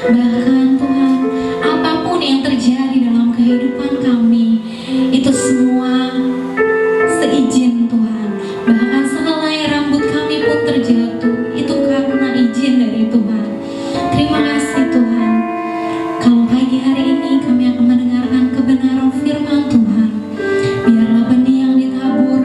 Bahkan Tuhan, apapun yang terjadi dalam kehidupan kami, itu semua seizin Tuhan. Bahkan sehelai rambut kami pun terjatuh, itu karena izin dari Tuhan. Terima kasih Tuhan. Kalau pagi hari ini kami akan mendengarkan kebenaran firman Tuhan, biarlah benih yang ditabur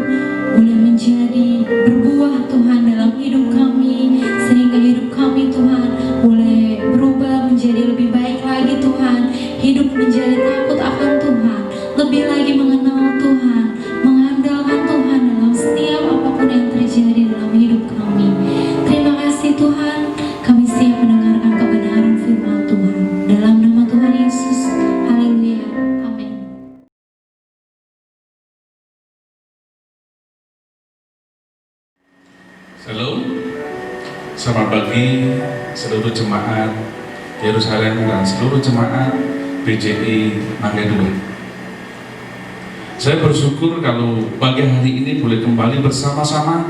boleh menjadi berbuah Tuhan dalam hidup kami, sehingga hidup kami Tuhan boleh berubah menjadi lebih baik lagi Tuhan. Hidup menjadi takut akan Tuhan, lebih lagi mengenal Tuhan, mengandalkan Tuhan dalam setiap apapun yang terjadi dalam hidup kami. Terima kasih Tuhan, kami siap mendengarkan kebenaran firman Tuhan. Dalam nama Tuhan Yesus, haleluya, amin. Shalom, selamat pagi seluruh jemaat Yerusalem dan seluruh jemaat BJI Mangga 2. Saya bersyukur kalau pagi hari ini boleh kembali bersama-sama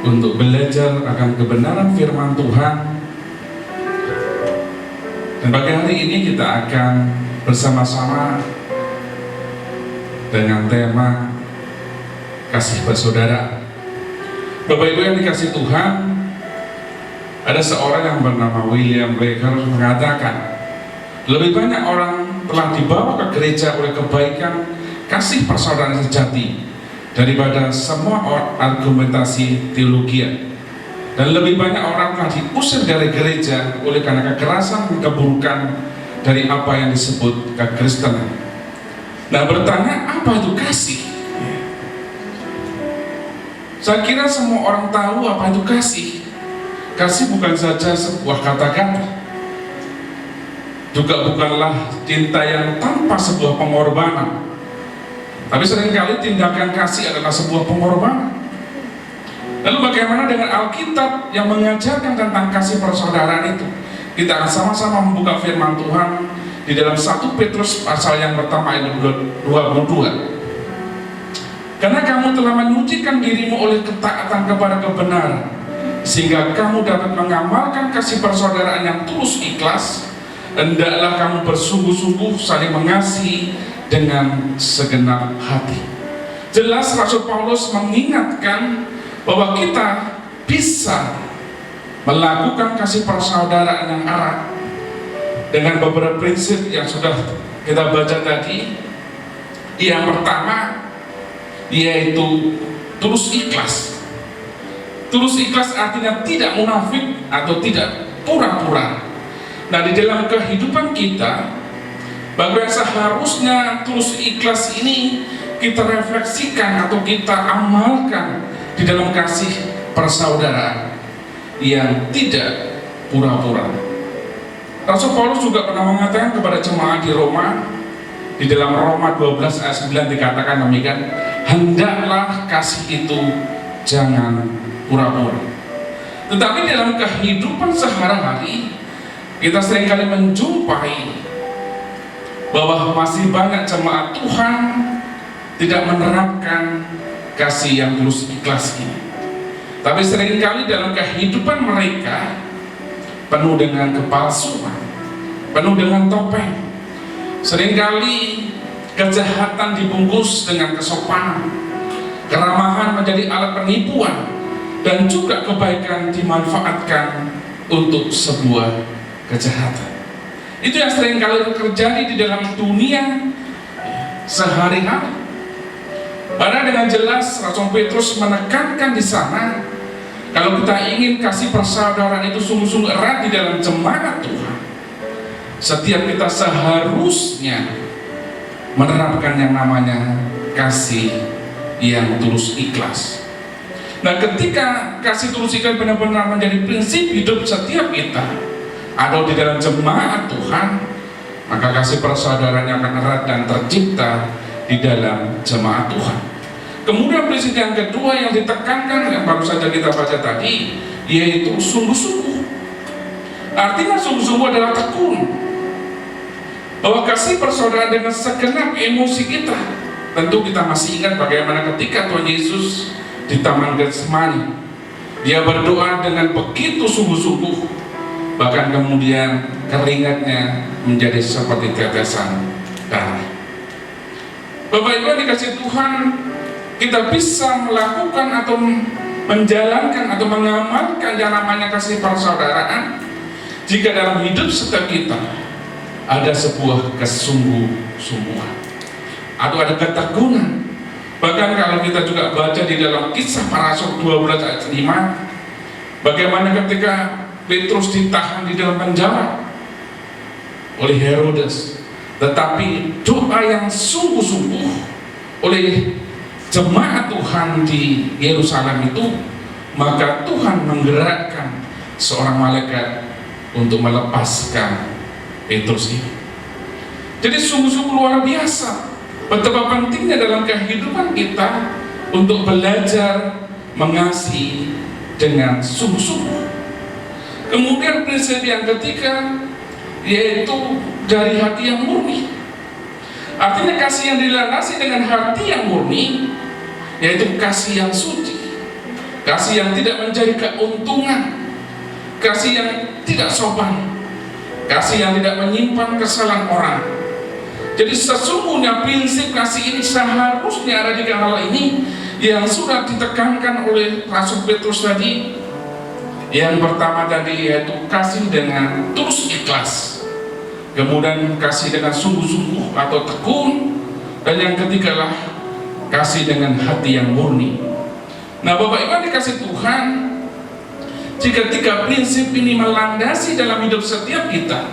untuk belajar akan kebenaran firman Tuhan. Dan pagi hari ini kita akan bersama-sama dengan tema kasih bersaudara. Bapak Ibu yang dikasih Tuhan, ada seorang yang bernama William Baker mengatakan, lebih banyak orang telah dibawa ke gereja oleh kebaikan kasih persaudaraan sejati daripada semua argumentasi teologian. Dan lebih banyak orang telah diusir dari gereja oleh karena kekerasan dan keburukan dari apa yang disebut kekristenan. Nah, bertanya, apa itu kasih? Saya kira semua orang tahu apa itu kasih. Kasih bukan saja sebuah kata-kata, juga bukanlah cinta yang tanpa sebuah pengorbanan. Tapi seringkali tindakan kasih adalah sebuah pengorbanan. Lalu bagaimana dengan Alkitab yang mengajarkan tentang kasih persaudaraan itu? Kita akan sama-sama membuka firman Tuhan di dalam 1 Petrus pasal yang pertama ayat 22. Karena kamu telah menyucikan dirimu oleh ketaatan kepada kebenaran, sehingga kamu dapat mengamalkan kasih persaudaraan yang tulus ikhlas. Hendaklah kamu bersungguh-sungguh saling mengasihi dengan segenap hati. Jelas Rasul Paulus mengingatkan bahwa kita bisa melakukan kasih persaudaraan yang erat dengan beberapa prinsip yang sudah kita baca tadi. Yang pertama yaitu tulus ikhlas. Tulus ikhlas artinya tidak munafik atau tidak pura-pura. Nah, di dalam kehidupan kita, bagaimana seharusnya tulus ikhlas ini kita refleksikan atau kita amalkan di dalam kasih persaudaraan yang tidak pura-pura. Rasul Paulus juga pernah mengatakan kepada jemaat di Roma, di dalam Roma 12 ayat 9 dikatakan demikian, hendaklah kasih itu jangan pura-pura. Tetapi dalam kehidupan sehari-hari kita seringkali menjumpai bahwa masih banyak jemaat Tuhan tidak menerapkan kasih yang tulus ikhlas ini. Tapi seringkali dalam kehidupan mereka penuh dengan kepalsuan, penuh dengan topeng. Seringkali kejahatan dibungkus dengan kesopanan, keramahan menjadi alat penipuan, dan juga kebaikan dimanfaatkan untuk sebuah kejahatan. Itu yang seringkali terjadi di dalam dunia sehari-hari. Padahal dengan jelas Rasul Petrus menekankan di sana, kalau kita ingin kasih persaudaraan itu sungguh-sungguh erat di dalam jemaat Tuhan, setiap kita seharusnya menerapkan yang namanya kasih yang tulus ikhlas. Nah, ketika kasih tulus ikhlas benar-benar menjadi prinsip hidup setiap kita atau di dalam jemaat Tuhan, maka kasih persaudaraan yang akan erat dan tercipta di dalam jemaat Tuhan. Kemudian prinsip yang kedua yang ditekankan yang baru saja kita baca tadi, yaitu sungguh-sungguh. Artinya sungguh-sungguh adalah tekun, bahwa kasih persaudaraan dengan segenap emosi kita. Tentu kita masih ingat bagaimana ketika Tuhan Yesus di Taman Getsemani, dia berdoa dengan begitu sungguh-sungguh. Bahkan kemudian keringatnya menjadi seperti tetesan darah. Bapak Ibu yang dikasih Tuhan, kita bisa melakukan atau menjalankan atau mengamalkan yang namanya kasih persaudaraan jika dalam hidup setiap kita ada sebuah kesungguh-sungguhan atau ada ketekunan. Bahkan kalau kita juga baca di dalam Kisah Para Rasul 12 ayat 5, bagaimana ketika Petrus ditahan di dalam penjara oleh Herodes, tetapi doa yang sungguh-sungguh oleh jemaat Tuhan di Yerusalem itu, maka Tuhan menggerakkan seorang malaikat untuk melepaskan Petrus ini. Jadi sungguh-sungguh luar biasa betapa pentingnya dalam kehidupan kita untuk belajar mengasihi dengan sungguh-sungguh. Kemudian prinsip yang ketiga yaitu dari hati yang murni. Artinya kasih yang dilandasi dengan hati yang murni, yaitu kasih yang suci, kasih yang tidak mencari keuntungan, kasih yang tidak sopan, kasih yang tidak menyimpan kesalahan orang. Jadi sesungguhnya prinsip kasih ini seharusnya ada di hal ini yang sudah ditekankan oleh Rasul Petrus tadi. Yang pertama tadi yaitu kasih dengan tulus ikhlas, kemudian kasih dengan sungguh-sungguh atau tekun, dan yang ketiga lah kasih dengan hati yang murni. Nah Bapak Ibu dikasih Tuhan, jika tiga prinsip ini melandasi dalam hidup setiap kita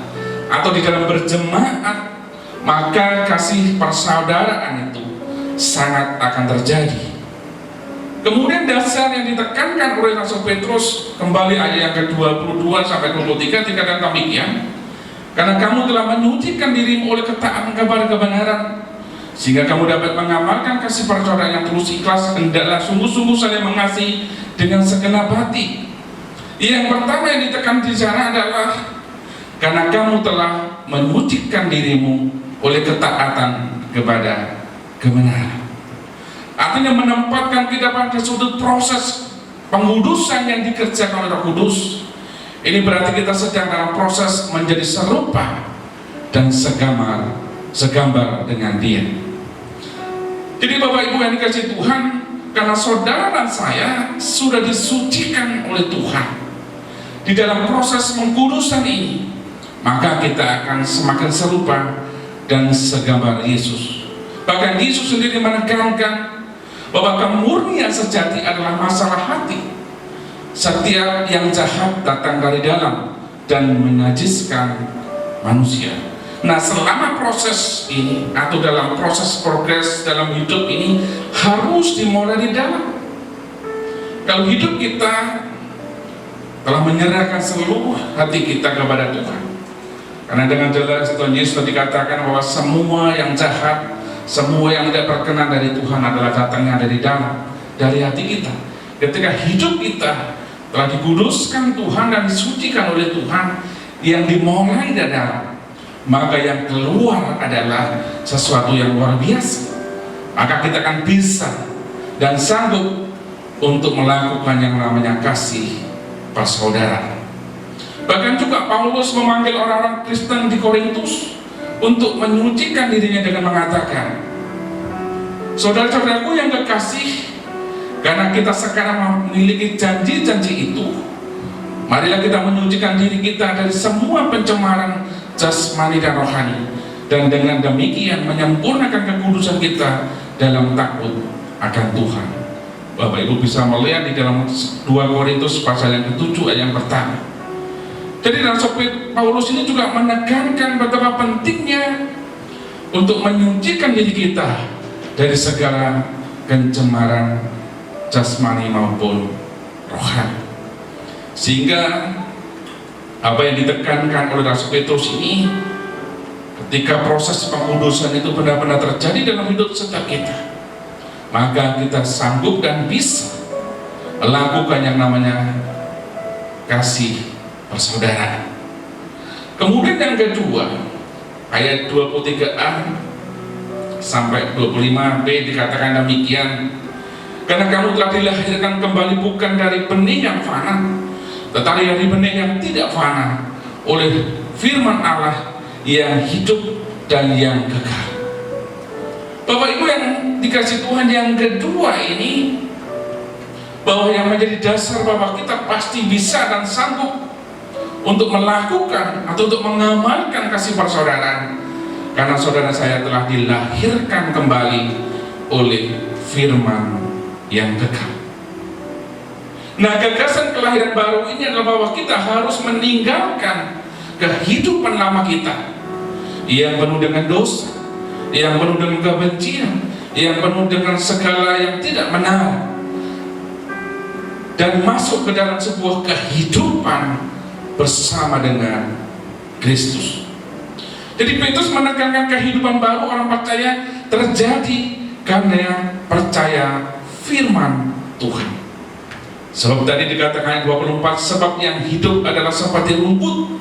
atau di dalam berjemaat, maka kasih persaudaraan itu sangat akan terjadi. Kemudian dasar yang ditekankan oleh Rasul Petrus kembali ayat yang ke-22 sampai 23 dikatakan demikian, karena kamu telah menyucikan dirimu oleh ketaatan kepada kebenaran, sehingga kamu dapat mengamalkan kasih persaudaraan yang tulus ikhlas, hendaklah sungguh-sungguh saling mengasihi dengan segenap hati. Yang pertama yang ditekan di sana adalah karena kamu telah menyucikan dirimu oleh ketaatan kepada kebenaran. Artinya menempatkan kita pada sudut proses pengudusan yang dikerjakan oleh Roh Kudus. Ini berarti kita sedang dalam proses menjadi serupa dan segambar dengan Dia. Jadi Bapak Ibu yang dikasih Tuhan, karena saudara dan saya sudah disucikan oleh Tuhan di dalam proses pengkudusan ini, maka kita akan semakin serupa dan segambar Yesus. Bahkan Yesus sendiri menekankan bahwa kemurnian sejati adalah masalah hati. Setiap yang jahat datang dari dalam dan menajiskan manusia. Nah selama proses ini atau dalam proses progres dalam hidup ini harus dimulai di dalam. Kalau hidup kita telah menyerahkan seluruh hati kita kepada Tuhan, karena dengan jelas Tuhan Yesus dikatakan bahwa semua yang jahat, semua yang tidak berkenan dari Tuhan adalah datangnya dari dalam, dari hati kita. Ketika hidup kita telah dikuduskan Tuhan dan disucikan oleh Tuhan, yang dimulai dari dalam, maka yang keluar adalah sesuatu yang luar biasa. Maka kita akan bisa dan sanggup untuk melakukan yang namanya kasih persaudaraan. Bahkan juga Paulus memanggil orang-orang Kristen di Korintus untuk menyucikan dirinya dengan mengatakan, saudara-saudaraku yang kekasih, karena kita sekarang memiliki janji-janji itu, marilah kita menyucikan diri kita dari semua pencemaran jasmani dan rohani, dan dengan demikian menyempurnakan kekudusan kita dalam takut akan Tuhan. Bapak Ibu bisa melihat di dalam 2 Korintus pasal yang ke-7 ayat yang pertama. Jadi Rasul Paulus ini juga menekankan betapa pentingnya untuk menyucikan diri kita dari segala pencemaran jasmani maupun rohani. Sehingga apa yang ditekankan oleh Rasul Petrus ini, ketika proses pengudusan itu benar-benar terjadi dalam hidup setiap kita, maka kita sanggup dan bisa melakukan yang namanya kasih persaudaraan. Kemudian yang kedua, ayat 23a sampai 25b dikatakan demikian, karena kamu telah dilahirkan kembali bukan dari benih yang fana, tetapi dari benih yang tidak fana, oleh firman Allah yang hidup dan yang kekal. Bapak Ibu yang dikasih Tuhan, yang kedua ini, bahwa yang menjadi dasar bahwa kita pasti bisa dan sanggup untuk melakukan atau untuk mengamalkan kasih persaudaraan, karena saudara saya telah dilahirkan kembali oleh firman yang kekal. Nah, gagasan kelahiran baru ini adalah bahwa kita harus meninggalkan kehidupan lama kita yang penuh dengan dosa, yang penuh dengan kebencian, yang penuh dengan segala yang tidak benar, dan masuk ke dalam sebuah kehidupan bersama dengan Kristus. Jadi Petrus menekankan kehidupan baru orang percaya terjadi karena percaya firman Tuhan. Sebab tadi dikatakan ayat 24, sebab yang hidup adalah seperti rumput,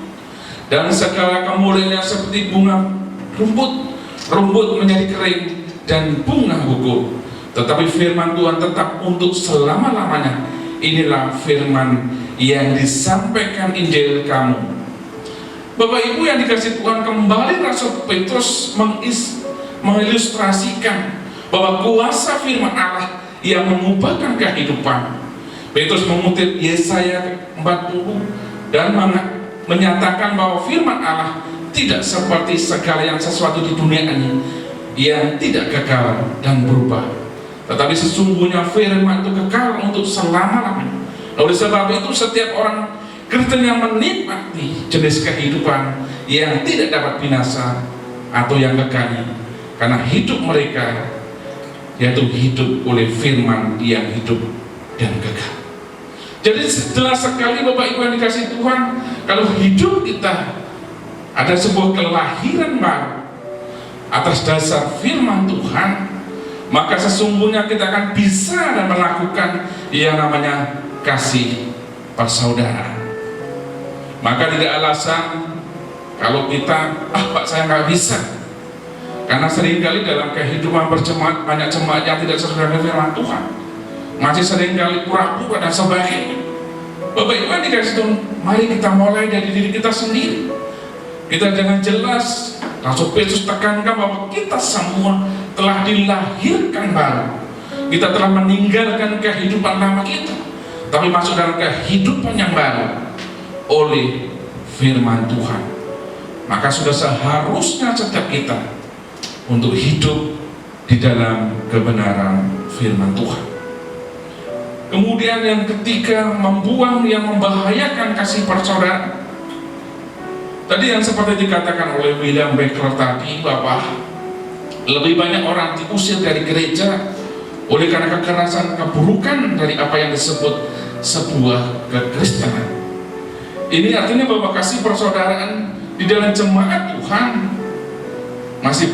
dan segala kemuliaannya seperti bunga rumput. Rumput menjadi kering dan bunga gugur, tetapi firman Tuhan tetap untuk selama-lamanya. Inilah firman yang disampaikan Injil kamu. Bapak Ibu yang dikasih Tuhan, kembali Rasul Petrus mengilustrasikan bahwa kuasa firman Allah yang mengubahkan kehidupan. Petrus mengutip Yesaya 40 dan menyatakan bahwa firman Allah tidak seperti segala yang sesuatu di dunia ini yang tidak kekal dan berubah, tetapi sesungguhnya firman itu kekal untuk selama-lamanya. Oleh sebab itu setiap orang Kristen yang menikmati jenis kehidupan yang tidak dapat binasa atau yang kekal, karena hidup mereka yaitu hidup oleh firman yang hidup dan kekal. Jadi jelas sekali Bapak Ibu yang dikasih Tuhan, kalau hidup kita ada sebuah kelahiran baru atas dasar firman Tuhan, maka sesungguhnya kita akan bisa dan melakukan yang namanya kasih persaudaraan. Maka tidak alasan kalau kita, Pak saya nggak bisa, karena seringkali dalam kehidupan berjemaat banyak jemaat yang tidak sesuai dengan firman Tuhan, masih seringkali pura-pura dan sebagainya. Bapak Ibu yang dikasih Tuhan, mari kita mulai dari diri kita sendiri. Kita dengan jelas Rasul Petrus tekankan bahwa kita semua telah dilahirkan baru. Kita telah meninggalkan kehidupan lama kita, tapi masuk dalam kehidupan yang baru oleh firman Tuhan. Maka sudah seharusnya setiap kita untuk hidup di dalam kebenaran firman Tuhan. Kemudian yang ketiga, membuang yang membahayakan kasih persaudaraan. Tadi yang seperti dikatakan oleh William Beckler tadi, bahwa lebih banyak orang diusir dari gereja oleh karena kekerasan, keburukan dari apa yang disebut sebuah kekristenan. Ini artinya bahwa kasih persaudaraan di dalam jemaat Tuhan masih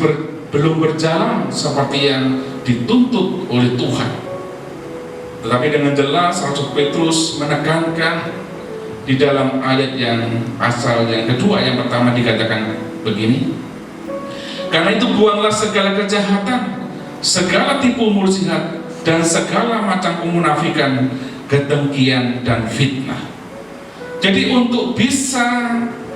belum berjalan seperti yang dituntut oleh Tuhan. Tetapi dengan jelas Rasul Petrus menekankan di dalam ayat yang pasal yang kedua, yang pertama dikatakan begini, karena itu buanglah segala kejahatan, segala tipu muslihat, dan segala macam kemunafikan, kedengkian dan fitnah. Jadi untuk bisa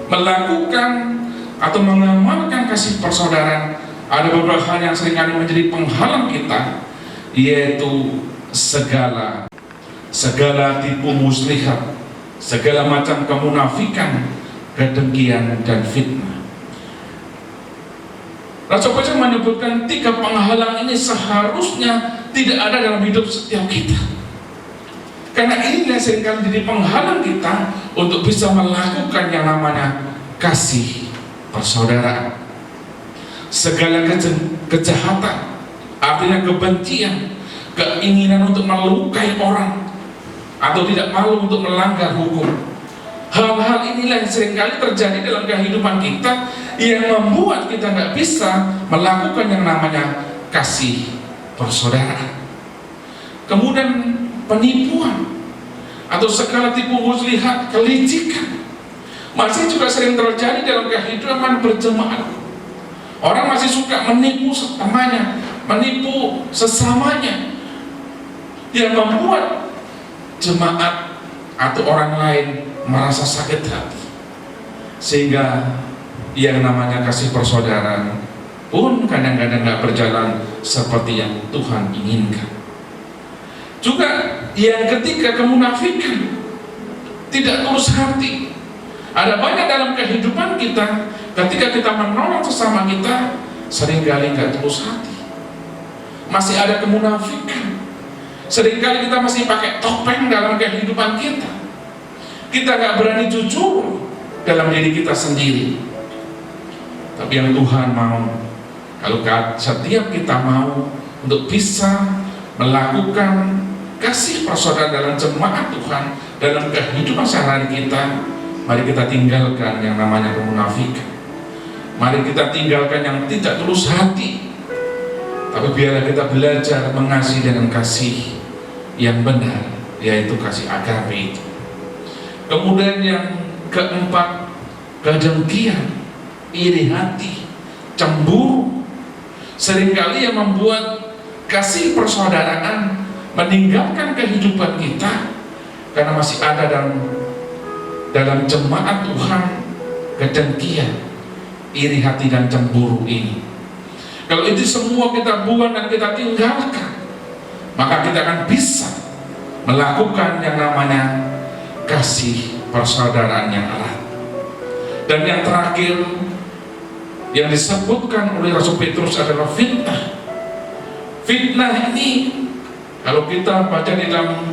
melakukan atau mengamalkan kasih persaudaraan, ada beberapa hal yang seringkali menjadi penghalang kita, yaitu segala tipu muslihat, segala macam kemunafikan, kedengkian dan fitnah. Rasul Petrus menyebutkan 3 penghalang ini seharusnya tidak ada dalam hidup setiap kita, karena ini yang seringkali jadi penghalang kita untuk bisa melakukan yang namanya kasih persaudaraan. Segala kejahatan, artinya kebencian, keinginan untuk melukai orang, atau tidak malu untuk melanggar hukum. Hal-hal inilah yang seringkali terjadi dalam kehidupan kita yang membuat kita nggak bisa melakukan yang namanya kasih persaudaraan. Kemudian penipuan atau segala tipu muslihat, kelicikan masih juga sering terjadi dalam kehidupan berjemaat. Orang masih suka menipu temannya, menipu sesamanya, yang membuat jemaat atau orang lain merasa sakit hati. sehingga yang namanya kasih persaudaraan pun kadang-kadang gak berjalan seperti yang Tuhan inginkan. Juga yang ketiga, kemunafikan, tidak tulus hati. Ada banyak dalam kehidupan kita, ketika kita menolong sesama kita, seringkali gak tulus hati, masih ada kemunafikan. Seringkali kita masih pakai topeng dalam kehidupan kita. Kita gak berani jujur dalam diri kita sendiri. Tapi yang Tuhan mau, kalau setiap kita mau untuk bisa melakukan kasih persaudaraan dalam jemaat Tuhan, dalam kehidupan sehari-hari kita, mari kita tinggalkan yang namanya kemunafikan. Mari kita tinggalkan yang tidak tulus hati. Tapi biarlah kita belajar mengasihi dengan kasih yang benar, yaitu kasih agape itu. Kemudian yang keempat, kedengkian, iri hati, cemburu. Seringkali yang membuat kasih persaudaraan meninggalkan kehidupan kita karena masih ada dalam jemaat Tuhan kedengkian, iri hati dan cemburu ini. Kalau itu semua kita buang dan kita tinggalkan, maka kita akan bisa melakukan yang namanya kasih persaudaraan yang erat. Dan yang terakhir yang disebutkan oleh Rasul Petrus adalah fitnah. Fitnah ini kalau kita baca di dalam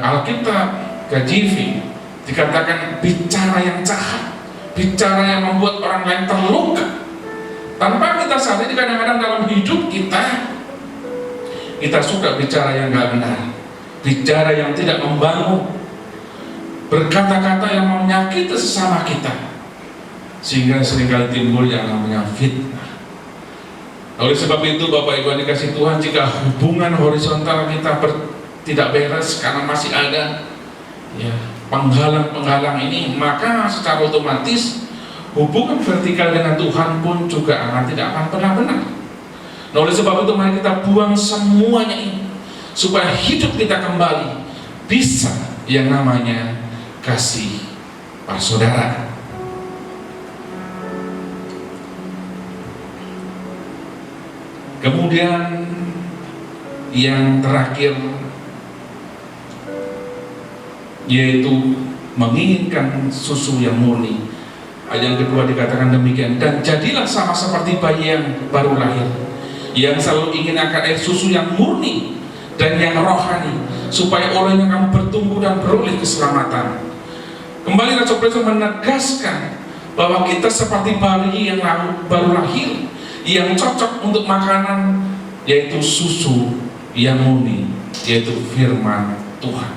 Alkitab KJV dikatakan bicara yang jahat, bicara yang membuat orang lain terluka. Tanpa kita sadari kadang-kadang dalam hidup kita suka bicara yang gak benar, bicara yang tidak membangun, berkata-kata yang menyakiti sesama kita, sehingga seringkali timbul yang namanya fitnah. Oleh sebab itu Bapak Ibu yang dikasihi Tuhan, jika hubungan horizontal kita tidak beres karena masih ada penghalang-penghalang ini, maka secara otomatis hubungan vertikal dengan Tuhan pun juga tidak akan pernah benar. Nah, oleh sebab itu mari kita buang semuanya ini, supaya hidup kita kembali bisa yang namanya kasih persaudaraan. Kemudian yang terakhir yaitu menginginkan susu yang murni. Ayat yang kedua dikatakan demikian, dan jadilah sama seperti bayi yang baru lahir, yang selalu ingin akan air susu yang murni dan yang rohani, supaya orang yang kamu bertumbuh dan beroleh keselamatan. Kembali Rasul Petrus menegaskan bahwa kita seperti bayi yang baru lahir, yang cocok untuk makanan, yaitu susu yang murni, yaitu firman Tuhan.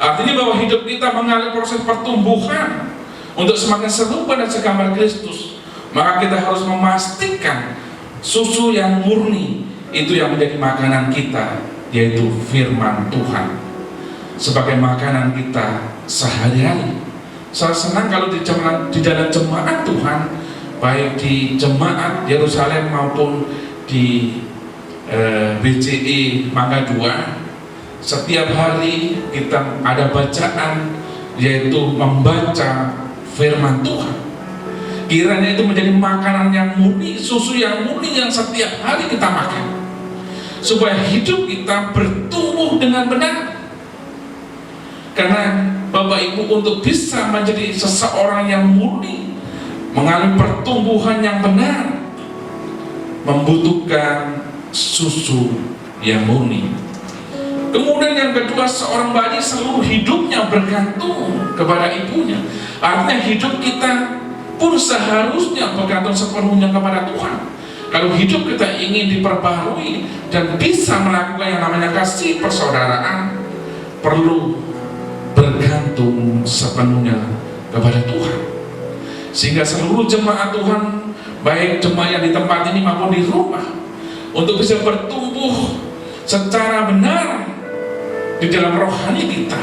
Artinya bahwa hidup kita mengalami proses pertumbuhan untuk semakin serupa dan segambar Kristus, maka kita harus memastikan susu yang murni itu yang menjadi makanan kita, yaitu firman Tuhan, sebagai makanan kita sehari-hari. Saya senang kalau di dalam jemaat Tuhan, baik di jemaat Yerusalem maupun di BCI Mangga 2, setiap hari kita ada bacaan, yaitu membaca firman Tuhan. Kiranya itu menjadi makanan yang murni, susu yang murni yang setiap hari kita makan, supaya hidup kita bertumbuh dengan benar. Karena Bapak Ibu, untuk bisa menjadi seseorang yang murni, mengalami pertumbuhan yang benar, membutuhkan susu yang murni. Kemudian yang kedua, seorang bayi seluruh hidupnya bergantung kepada ibunya. Artinya hidup kita pun seharusnya bergantung sepenuhnya kepada Tuhan. Kalau hidup kita ingin diperbaharui dan bisa melakukan yang namanya kasih persaudaraan, perlu bergantung sepenuhnya kepada Tuhan. Sehingga seluruh jemaat Tuhan, baik jemaat yang di tempat ini maupun di rumah, untuk bisa bertumbuh secara benar di dalam rohani kita.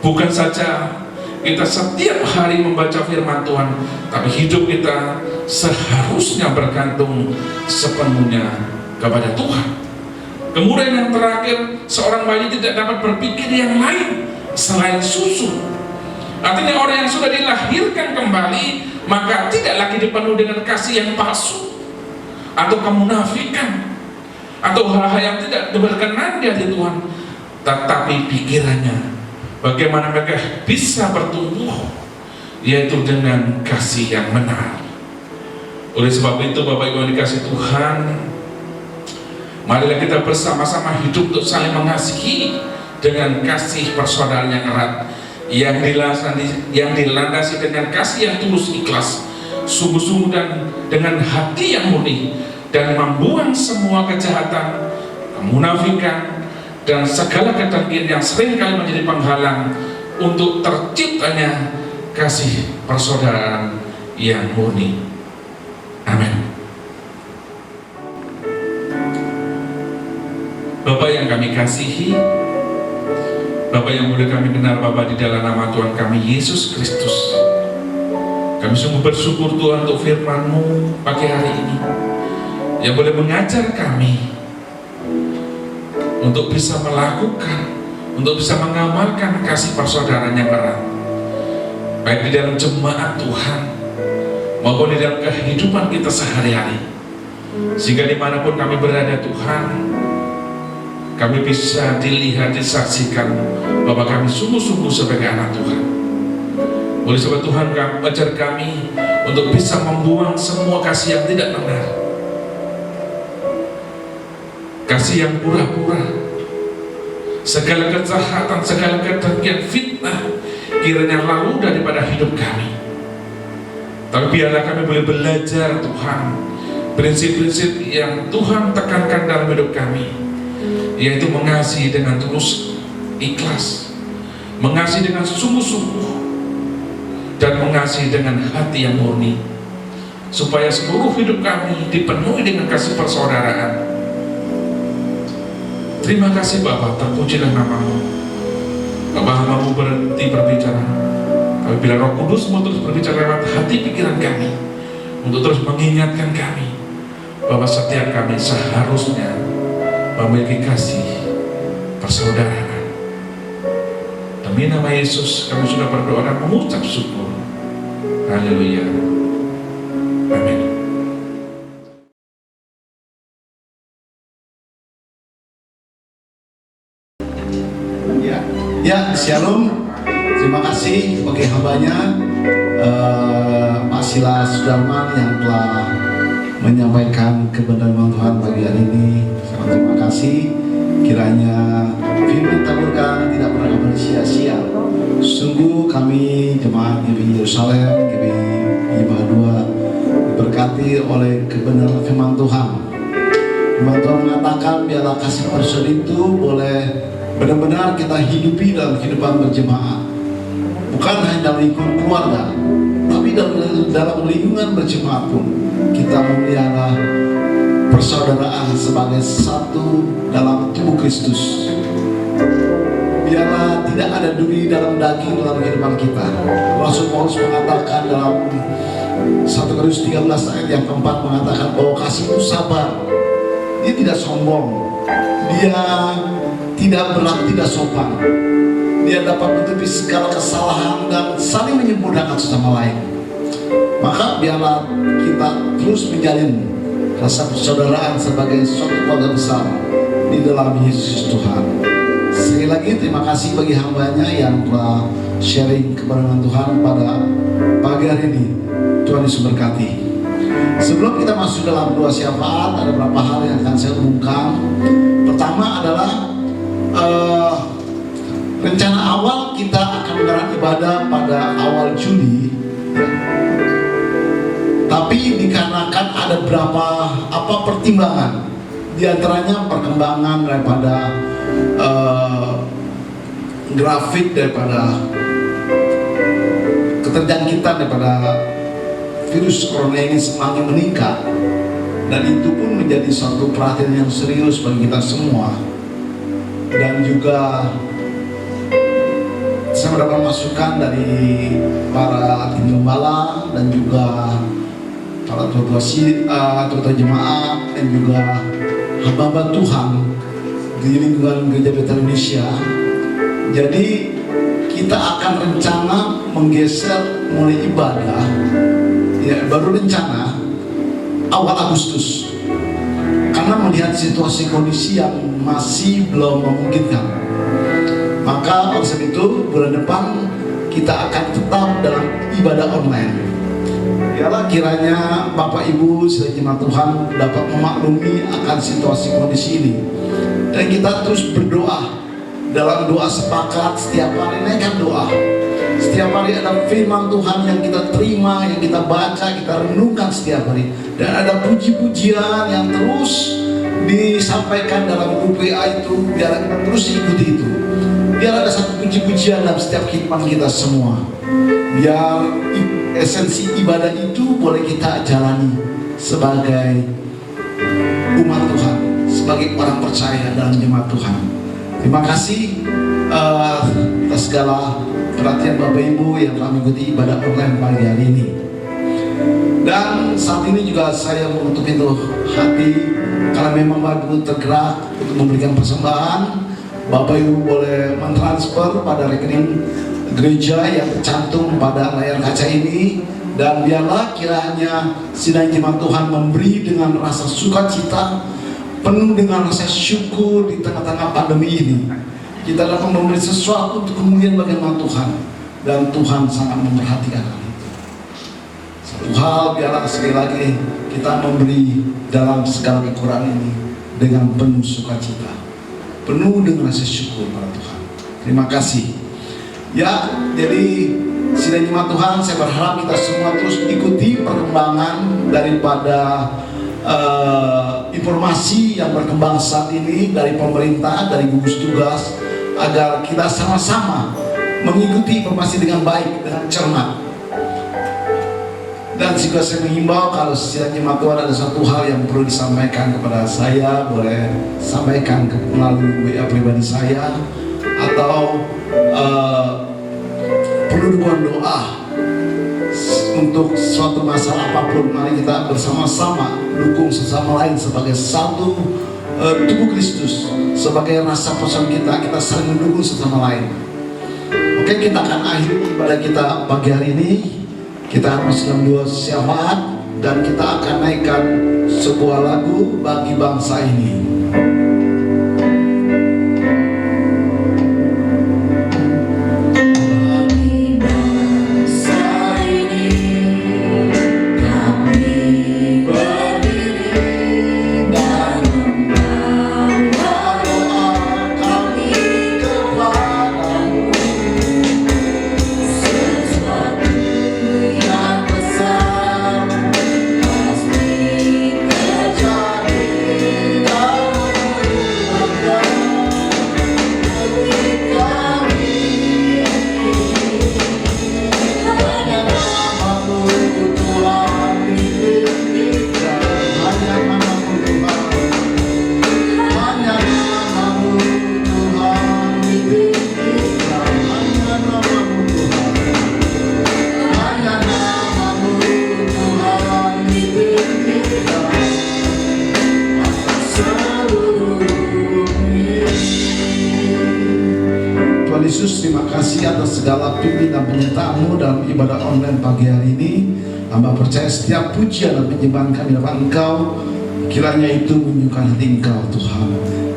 Bukan saja kita setiap hari membaca firman Tuhan, tapi hidup kita seharusnya bergantung sepenuhnya kepada Tuhan. Kemudian yang terakhir, seorang bayi tidak dapat berpikir yang lain selain susu. Artinya orang yang sudah dilahirkan kembali, maka tidak lagi dipenuhi dengan kasih yang palsu atau kemunafikan atau hal-hal yang tidak berkenan di hati Tuhan, tetapi pikirannya bagaimana mereka bisa bertumbuh, yaitu dengan kasih yang benar. Oleh sebab itu, Bapak Ibu yang dikasihi Tuhan, marilah kita bersama-sama hidup untuk saling mengasihi dengan kasih persaudaraan yang erat, yang dilandasi dengan kasih yang tulus, ikhlas, sungguh-sungguh, dan dengan hati yang murni, dan membuang semua kejahatan, kemunafikan, dan segala kedengkian yang seringkali menjadi penghalang untuk terciptanya kasih persaudaraan yang murni. Amin. Bapak yang kami kasihi, Bapak yang boleh kami kenal, Bapak, di dalam nama Tuhan kami Yesus Kristus, kami sungguh bersyukur Tuhan untuk firman-Mu pagi hari ini yang boleh mengajar kami untuk bisa melakukan, untuk bisa mengamalkan kasih persaudaraan yang erat, baik di dalam jemaat Tuhan maupun di dalam kehidupan kita sehari-hari, sehingga dimanapun kami berada Tuhan, kami bisa dilihat, disaksikan bahwa kami sungguh-sungguh sebagai anak Tuhan. Oleh sebab Tuhan ajar kami untuk bisa membuang semua kasih yang tidak benar, kasih yang pura-pura, segala kejahatan, segala kedengkian, fitnah, kiranya lalu daripada hidup kami. Tapi biarlah kami boleh belajar Tuhan prinsip-prinsip yang Tuhan tekankan dalam hidup kami, yaitu mengasihi dengan tulus, ikhlas, mengasihi dengan sungguh-sungguh, dan mengasihi dengan hati yang murni, supaya seluruh hidup kami dipenuhi dengan kasih persaudaraan. Terima kasih Bapa, terpujilah nama-Mu. Bapa, hamba-Mu berhenti berbicara, tapi bila Roh Kudus mau terus berbicara lewat hati pikiran kami, untuk terus mengingatkan kami bahwa setiap kami seharusnya memiliki kasih persaudaraan. Demi nama Yesus kami sudah berdoa dan mengucap syukur. Haleluya. Amin. Ya, shalom. Terima kasih bagi hambanya Pak Silas Sudarman yang telah menyampaikan kebenaran Tuhan pagi hari ini. Sangat terima kasih. Kiranya firman taburkan tidak pernah kembali sia-sia. Sungguh kami jemaat GBI Yerusalem, GBI Ibadah diberkati oleh kebenaran firman Tuhan. Firman Tuhan mengatakan biarlah kasih persaudaraan itu boleh benar-benar kita hidupi dalam kehidupan berjemaat, bukan hanya dalam lingkungan keluarga, tapi dalam lingkungan berjemaat pun kita memelihara persaudaraan sebagai satu dalam tubuh Kristus. Biarlah tidak ada duri dalam daging dalam kehidupan kita. Rasul Paulus mengatakan dalam 1 Korintus 13 ayat yang keempat mengatakan bahwa kasih itu sabar, dia tidak sombong, dia tidak berat, tidak sopan, dia dapat menutupi segala kesalahan dan saling menyempurnakan sesama lain. Maka biarlah kita terus menjalin rasa persaudaraan sebagai suatu keluarga besar di dalam Yesus Tuhan. Sekali lagi terima kasih bagi hambanya yang telah sharing kebenaran Tuhan pada pagi hari ini. Tuhan Yesus berkati. Sebelum kita masuk dalam doa syafaat, ada beberapa hal yang akan saya umumkan. Pertama adalah rencana awal kita akan menggelar ibadah pada awal Juli, tapi dikarenakan ada beberapa pertimbangan, diantaranya perkembangan daripada grafik, daripada keterjangkitan daripada virus corona ini semakin meningkat, dan itu pun menjadi suatu perhatian yang serius bagi kita semua. Dan juga saya mendapat masukan dari para tim gembala dan juga para ketua jemaat dan juga hamba-hamba Tuhan di lingkungan Gereja Bethel Indonesia. Jadi kita akan rencana menggeser mulai ibadah, ya baru rencana awal Agustus, karena melihat situasi kondisi yang masih belum memungkinkan. Maka oleh sebab itu bulan depan kita akan tetap dalam ibadah online. Biarlah kiranya Bapak Ibu sedaya jemaat Tuhan dapat memaklumi akan situasi kondisi ini, dan kita terus berdoa dalam doa sepakat. Setiap hari naikkan doa, setiap hari ada firman Tuhan yang kita terima, yang kita baca, kita renungkan setiap hari, dan ada puji-pujian yang terus disampaikan dalam grup WA itu. Biar kita terus ikuti itu, biar ada satu puji-pujian dalam setiap kehidupan kita semua, biar esensi ibadah itu boleh kita jalani sebagai umat Tuhan, sebagai orang percaya dalam jemaat Tuhan. Terima kasih atas segala perhatian Bapak Ibu yang telah mengikuti ibadah online pagi hari ini. Dan saat ini juga saya menutup pintu hati, karena memang Bapak Ibu tergerak untuk memberikan persembahan, Bapak Ibu boleh mentransfer pada rekening gereja yang tercantum pada layar kaca ini. Dan biarlah kiranya sidang jemaat Tuhan memberi dengan rasa sukacita, penuh dengan rasa syukur di tengah-tengah pandemi ini. Kita dapat memberi sesuatu untuk kemudian bagaimana Tuhan, dan Tuhan sangat memperhatikan hal itu. Satu hal, biarlah sekali lagi kita memberi dalam segala kekurangan ini dengan penuh sukacita, penuh dengan rasa syukur pada Tuhan. Terima kasih. Ya, jadi sidang jemaat Tuhan, saya berharap kita semua terus ikuti perkembangan daripada informasi yang berkembang saat ini dari pemerintah, dari gugus tugas, agar kita sama-sama mengikuti informasi dengan baik, dengan cermat. Dan juga saya mengimbau, kalau sidang jemaat Tuhan ada satu hal yang perlu disampaikan kepada saya, boleh sampaikan melalui WA pribadi saya, atau perlu dukungan doa untuk suatu masalah apapun. Mari kita bersama-sama dukung sesama lain sebagai satu tubuh Kristus, sebagai rasa persaudaraan kita saling mendukung sesama lain. Oke, kita akan akhiri ibadah kita pagi hari ini. Kita harus dalam dua syafaat, dan kita akan naikkan sebuah lagu bagi bangsa ini. Yesus, terima kasih atas segala pimpin dan penyertaan-Mu dalam ibadah online pagi hari ini. Hamba percaya setiap pujian dan penyembahan kami dapat Engkau, kiranya itu menunjukkan hati Engkau Tuhan.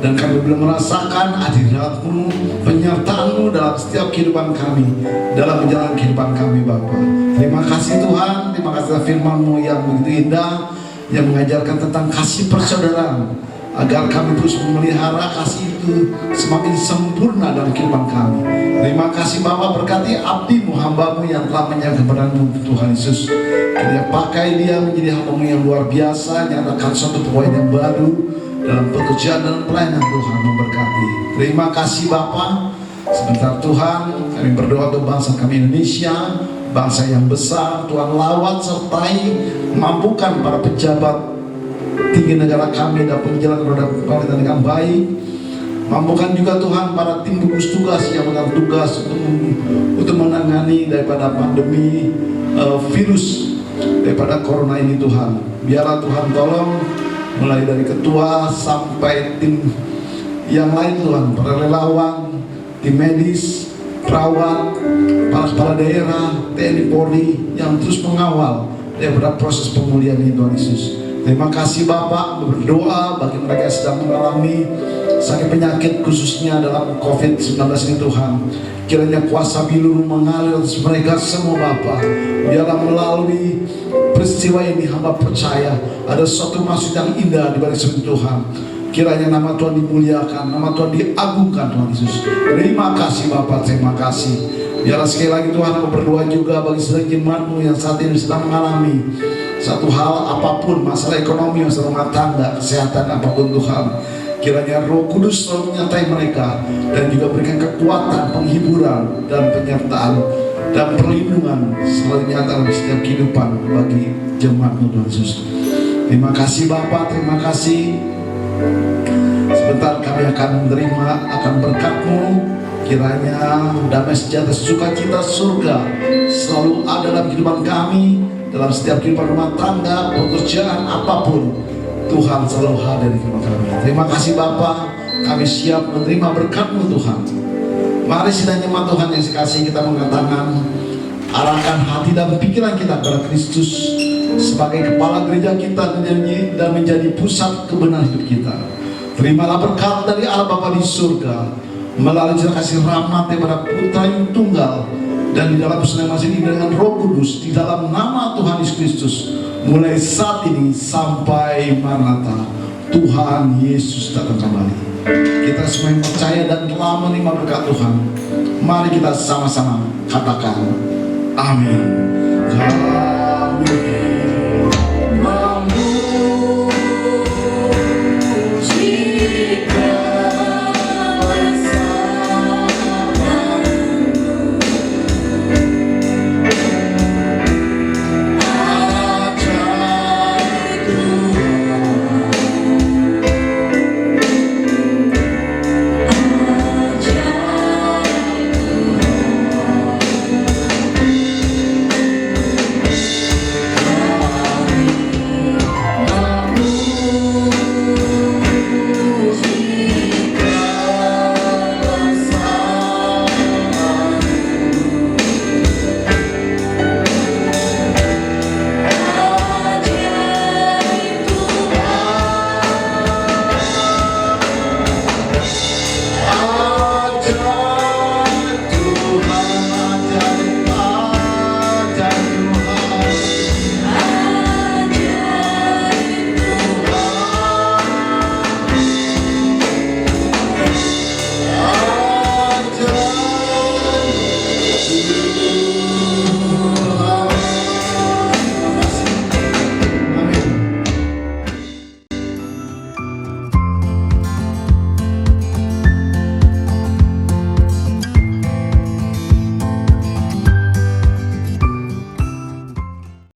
Dan kami belum merasakan hadirat-Mu, penyertaan-Mu dalam setiap kehidupan kami, dalam menjalani kehidupan kami Bapa. Terima kasih Tuhan, terima kasih atas firman-Mu yang begitu indah, yang mengajarkan tentang kasih persaudaraan, agar kami terus memelihara kasih itu semakin sempurna dalam kehidupan kami. Terima kasih Bapa, berkati abdi-Mu, hamba-Mu yang telah menyerahkan kepada-Mu Tuhan Yesus. Kiranya pakai dia menjadi hamba-Mu yang luar biasa, nyatakan suatu pegawai yang baru dalam pekerjaan dan pelayanan Tuhan. Memberkati. Terima kasih Bapa. Sebentar Tuhan, kami berdoa untuk bangsa kami Indonesia, bangsa yang besar. Tuhan lawat sertai, mampukan para pejabat tinggi negara kami dapat menjalankan roda pemerintahan dengan baik. Mampukan juga Tuhan para tim gugus tugas yang mengambil tugas untuk menangani daripada pandemi virus daripada corona ini Tuhan. Biarlah Tuhan tolong, mulai dari ketua sampai tim yang lain Tuhan, para relawan, tim medis, perawat, para kepala daerah, TNI Polri yang terus mengawal daripada proses pemulihan ini Tuhan Yesus. Terima kasih Bapak, berdoa bagi mereka yang sedang mengalami sakit penyakit khususnya dalam COVID-19 ini Tuhan. Kiranya kuasa bilur mengalir atas mereka semua Bapak. Biarlah melalui peristiwa ini hamba percaya ada suatu maksud yang indah di balik semua Tuhan. Kiranya nama Tuhan dimuliakan, nama Tuhan diagungkan Tuhan Yesus. Terima kasih Bapak, terima kasih. Biarlah sekali lagi Tuhan aku berdoa juga bagi seluruh jemaat-Mu yang saat ini sedang mengalami satu hal apapun, masalah ekonomi, masalah rumah tangga, kesehatan apapun Tuhan. Kiranya Roh Kudus selalu menyertai mereka dan juga berikan kekuatan, penghiburan dan penyertaan dan perlindungan selalu nyata dalam setiap kehidupan bagi jemaat-Mu Tuhan Yesus. Terima kasih Bapak, terima kasih. Sebentar kami akan menerima akan berkat-Mu. Kiranya damai sejahtera sukacita surga selalu ada dalam kehidupan kami, dalam setiap kehidupan rumah tangga, pekerjaan apapun. Tuhan selalu hadir di kehidupan kami. Terima kasih Bapa, kami siap menerima berkat-Mu Tuhan. Mari sidang jemaat Tuhan yang dikasihi, kita mengangkat tangan, arahkan hati dan pikiran kita kepada Kristus sebagai kepala gereja kita dan menjadi pusat kebenaran hidup kita. Terimalah berkat dari Allah Bapa di surga melalui cerita kasih rahmat daripada Putra yang tunggal dan di dalam persekutuan masih dengan Roh Kudus di dalam nama Tuhan Yesus Kristus mulai saat ini sampai Maranatha. Tuhan Yesus datang kembali. Kita semua yang percaya dan telah menerima berkat Tuhan, mari kita sama-sama katakan amin. Amin.